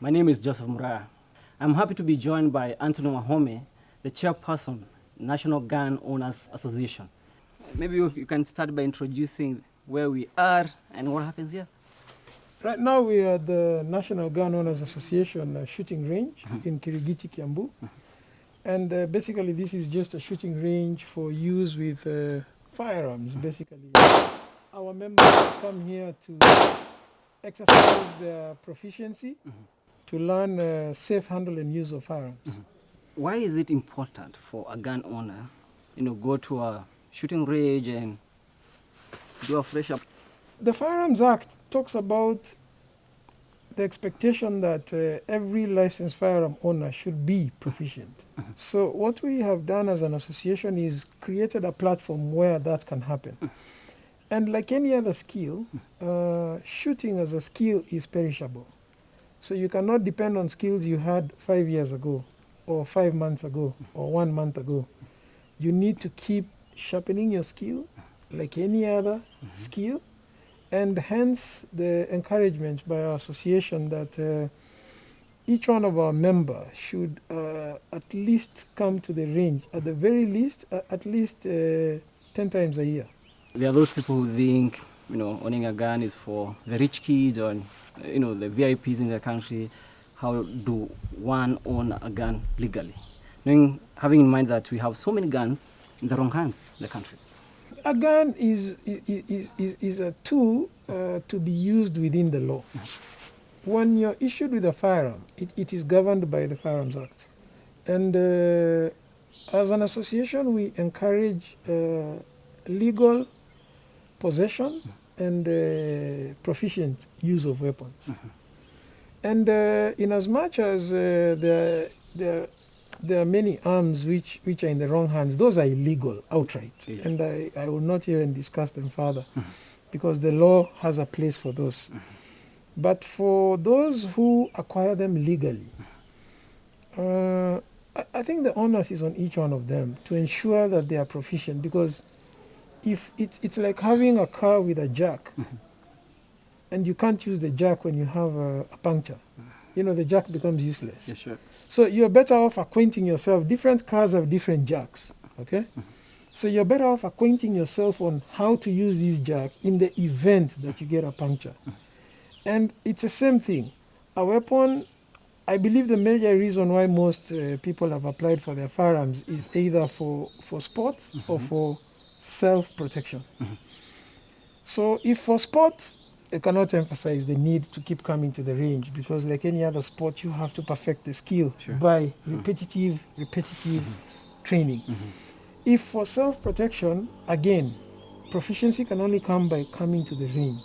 My name is Joseph Muraya. I'm happy to be joined by Anthony Wahome, the chairperson, National Gun Owners Association. Maybe you can start by introducing where we are and what happens here. Right now we are at the National Gun Owners Association shooting range in Kirigiti, Kiambu. And basically this is just a shooting range for use with firearms, basically. Our members come here to exercise their proficiency, to learn safe handle and use of firearms. Why is it important for a gun owner, go to a shooting range and do a fresh up? The Firearms Act talks about the expectation that every licensed firearm owner should be proficient. So what we have done as an association is created a platform where that can happen. And like any other skill, shooting as a skill is perishable. So you cannot depend on skills you had 5 years ago, or 5 months ago, or 1 month ago. You need to keep sharpening your skill like any other skill, and hence the encouragement by our association that each one of our members should at least come to the range, at the very least, at least 10 times a year. There are those people who think, owning a gun is for the rich kids or, the VIPs in the country. How do one own a gun legally? Having in mind that we have so many guns in the wrong hands in the country. A gun is a tool to be used within the law. When you're issued with a firearm, it is governed by the Firearms Act. And as an association, we encourage legal possession and proficient use of weapons. And in as much as there are many arms which are in the wrong hands, those are illegal outright. Yes. And I will not even discuss them further because the law has a place for those. But for those who acquire them legally, I think the onus is on each one of them to ensure that they are proficient, because if it's like having a car with a jack, and you can't use the jack when you have a puncture. The jack becomes useless. Yeah, sure. So you're better off acquainting yourself. Different cars have different jacks, okay? So you're better off acquainting yourself on how to use this jack in the event that you get a puncture. And it's the same thing. A weapon, I believe the major reason why most people have applied for their firearms is either for sports or for self-protection. So if for sports, I cannot emphasize the need to keep coming to the range, because like any other sport, you have to perfect the skill by repetitive training. If for self-protection, again, proficiency can only come by coming to the range.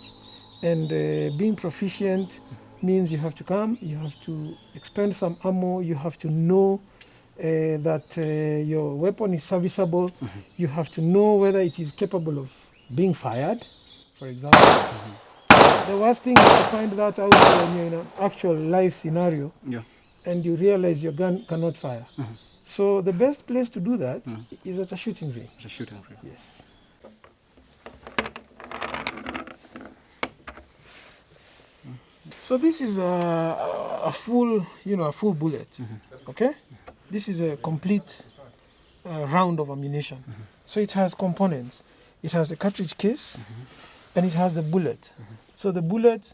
And being proficient means you have to come, you have to expend some ammo, you have to know that your weapon is serviceable, you have to know whether it is capable of being fired, for example. The worst thing is to find that out when you're in an actual life scenario and you realize your gun cannot fire. So the best place to do that is at a shooting range. It's a shooting range. Yes. So this is a full bullet, okay? This is a complete round of ammunition. So it has components. It has a cartridge case, and it has the bullet. So the bullet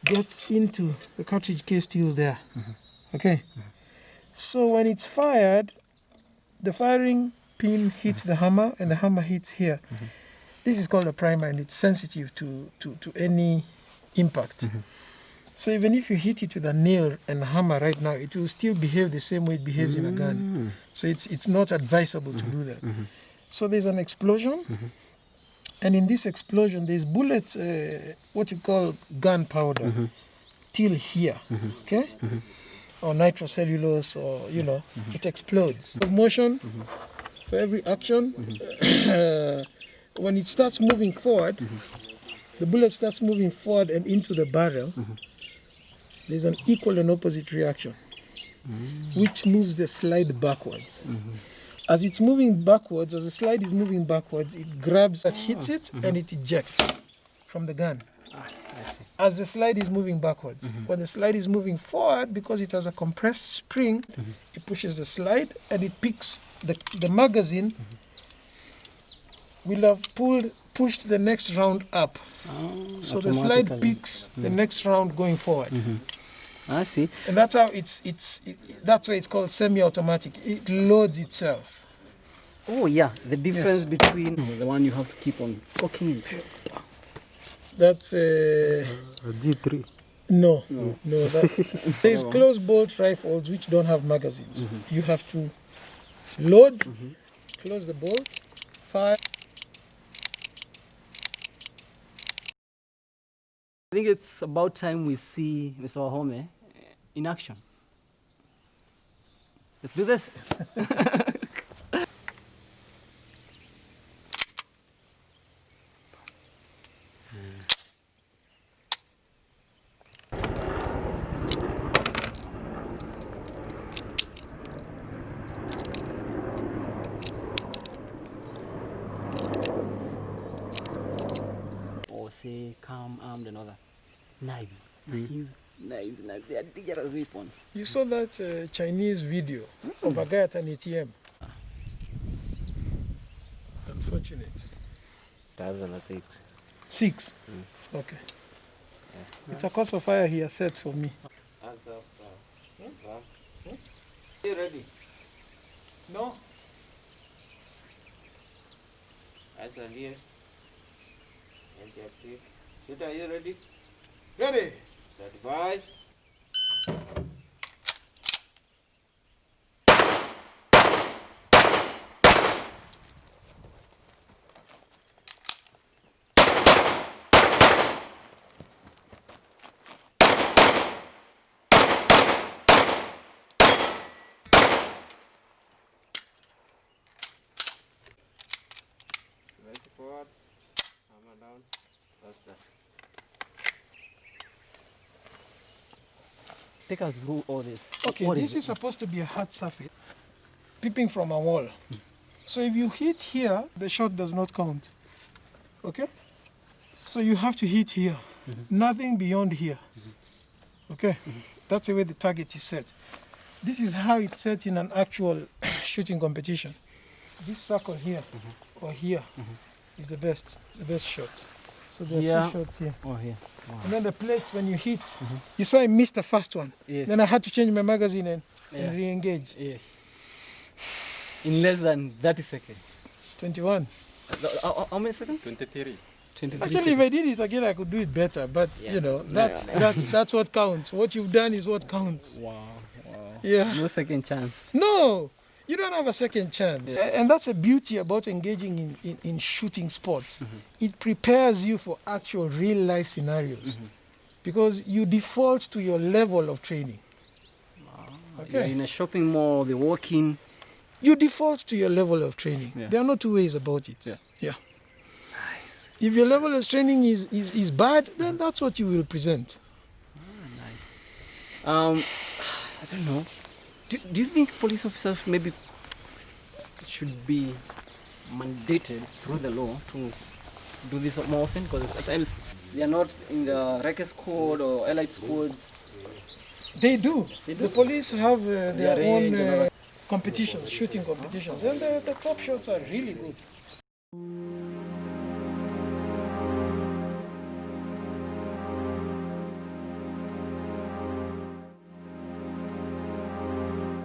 gets into the cartridge case still there, okay? So when it's fired, the firing pin hits the hammer, and the hammer hits here. This is called a primer, and it's sensitive to any impact. So even if you hit it with a nail and a hammer right now, it will still behave the same way it behaves in a gun. So it's not advisable to do that. So there's an explosion, and in this explosion, there's bullets, what you call gunpowder, till here, okay? Or nitrocellulose, or, it explodes. Motion, for every action, when it starts moving forward, the bullet starts moving forward and into the barrel, there's an equal and opposite reaction, which moves the slide backwards. As it's moving backwards, as the slide is moving backwards, it grabs that hits it and it ejects from the gun. I see. as the slide is moving backwards. When the slide is moving forward, because it has a compressed spring, it pushes the slide and it picks the magazine. Will have pushed the next round up. Oh, So the slide automatically. picks the next round going forward. I see. And that's how that's why it's called semi-automatic. It loads itself. Oh yeah, the difference Yes. between the one you have to keep on cooking. That's G3. no. There's close bolt rifles which don't have magazines. You have to load, close the bolt, fire. I think it's about time we see Mr. Wahome in action. Let's do this. Or say calm, armed and other. Knives. Knives. They are dangerous weapons. You saw that Chinese video of a guy at an ATM. Unfortunate. 2006. 6. Okay. It's a course of fire he has set for me. You ready? No. As a here. Shoot, are you ready? Ready. Certified. Right forward. Hammer down. That's that. Take us through all this. Okay, What this is supposed to be a hard surface, peeping from a wall. So if you hit here, the shot does not count. Okay? So you have to hit here, nothing beyond here. Okay? That's the way the target is set. This is how it's set in an actual shooting competition. This circle here or here is the best shot. So there are Here. 2 shots here. Oh, here. Wow. And then the plates, when you hit, you saw I missed the first one. Yes. Then I had to change my magazine and Yeah. re-engage. Yes. In less than 30 seconds. 21. How many seconds? 23. 23 Actually, if seconds. I did it again, I could do it better. But you know, that's what counts. What you've done is what counts. Wow. Yeah. No second chance. No, you don't have a second chance. And that's the beauty about engaging in shooting sports. It prepares you for actual real life scenarios because you default to your level of training. You're in a shopping mall, the walking. You default to your level of training. Yeah. There are no 2 ways about it. Yeah. If your level of training is bad, then that's what you will present. Nice. I don't know. Do you think police officers maybe should be mandated through the law to do this more often? Because at times they are not in the records code or elite codes. They do. The police have their range and all own that. competitions, shooting competitions, and the top shots are really good.